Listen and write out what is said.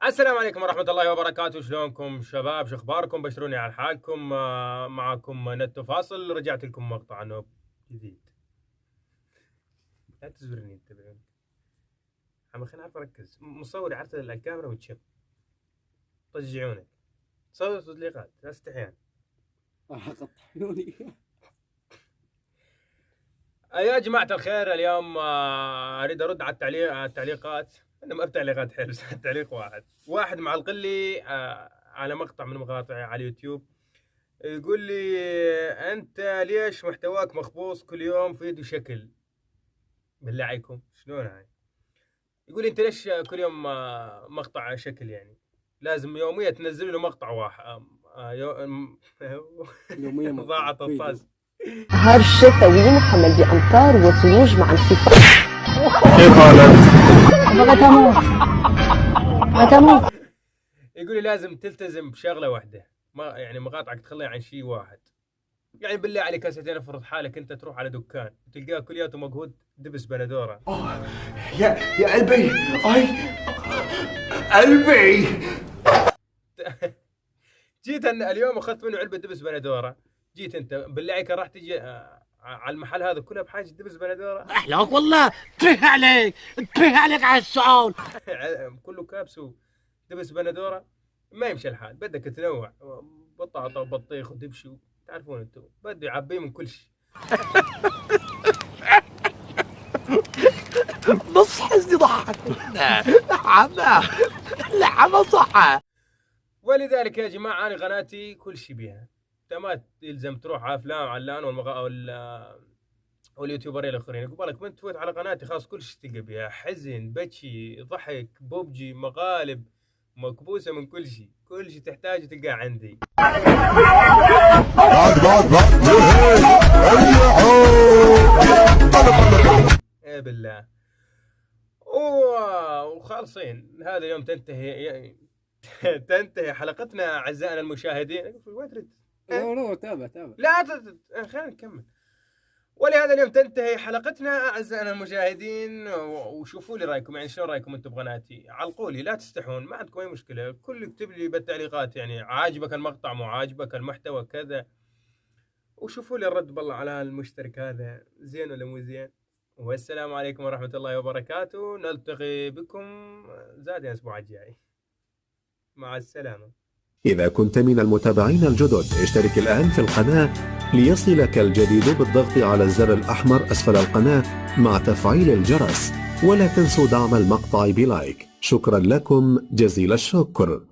السلام عليكم ورحمة الله وبركاته، شلونكم شباب؟ شو اخباركم؟ بشروني على حالكم. معكم نتو فاصل، رجعت لكم مقطع نوب جديد. لا تزورني انت بعيونك. خليني اعرف اركز. مصوري عرض الكاميرا وتشب طج عيونك. صور تدليقات لا استحيان. راح اقطع عيوني. يا جماعة الخير، اليوم اريد ارد على التعليقات. انا ما بتعليقات حلوة. تعليق واحد معلق لي على مقطع من مقاطعي على اليوتيوب. يقول لي: انت ليش محتواك مخبوص كل يوم فيديو شكل؟ بالله عليكم شلون هاي؟ يقول لي: انت ليش كل يوم مقطع شكل؟ يعني لازم يوميا تنزل له مقطع واحد. يوميا ضاعت فيديو. الطاس. نهار الشتوي محمل بأمطار وثلوج مع انخفاض. كيف حالك؟ غتموت. يقول لي لازم تلتزم بشغله واحده، ما يعني مقاطعك تخليها عن شيء واحد. يعني بالله عليك يا سيدي، افرض حالك انت تروح على دكان وتلقاه كل يوم مجهود دبس بندوره. يا قلبي، اي قلبي. جيت أنا اليوم اخذت منه علبه دبس بندوره. جيت انت بالله عليك راح تجي على المحل هذا كله بحاجه دبس بندوره. احلاك والله. تره عليك على السؤال. كله كابس ودبس بندوره. ما يمشي الحال، بدك تنوع. بطاطا وبطيخ ودبش تعرفون انتم، بده يعبيه من كل شيء. نص حزني ضحك. لعبة صح. ولذلك يا جماعه انا قناتي كل شيء بيها. انت ما يلزم تروح على افلام علان واليوتيوبرين الاخرين. يقول لك من تفوت على قناتي خلاص كل شيء تلقى بيها: حزن، بكي، ضحك، بوبجي، مقالب، مكبوسه من كل شيء. كل شيء تحتاجه تلقاه عندي. ايه بالله. وخالصين هذا اليوم تنتهي حلقتنا اعزائنا المشاهدين. وين تريد؟ لا تابع. لا خلينا نكمل. ولهذا اليوم تنتهي حلقتنا اعزائنا المشاهدين. وشوفوا لي رايكم، يعني شلون رايكم انتم بقناتي؟ علقوا لي، لا تستحون، ما عندكم اي مشكله. كل اكتب لي بالتعليقات، يعني عاجبك المقطع مو عاجبك المحتوى كذا. وشوفوا لي الرد بالله على المشترك هذا زين ولا مو زين. والسلام عليكم ورحمة الله وبركاته. نلتقي بكم زاد الأسبوع الجاي. مع السلامة. إذا كنت من المتابعين الجدد اشترك الآن في القناة ليصلك الجديد بالضغط على الزر الأحمر أسفل القناة مع تفعيل الجرس، ولا تنسوا دعم المقطع بلايك. شكرا لكم جزيل الشكر.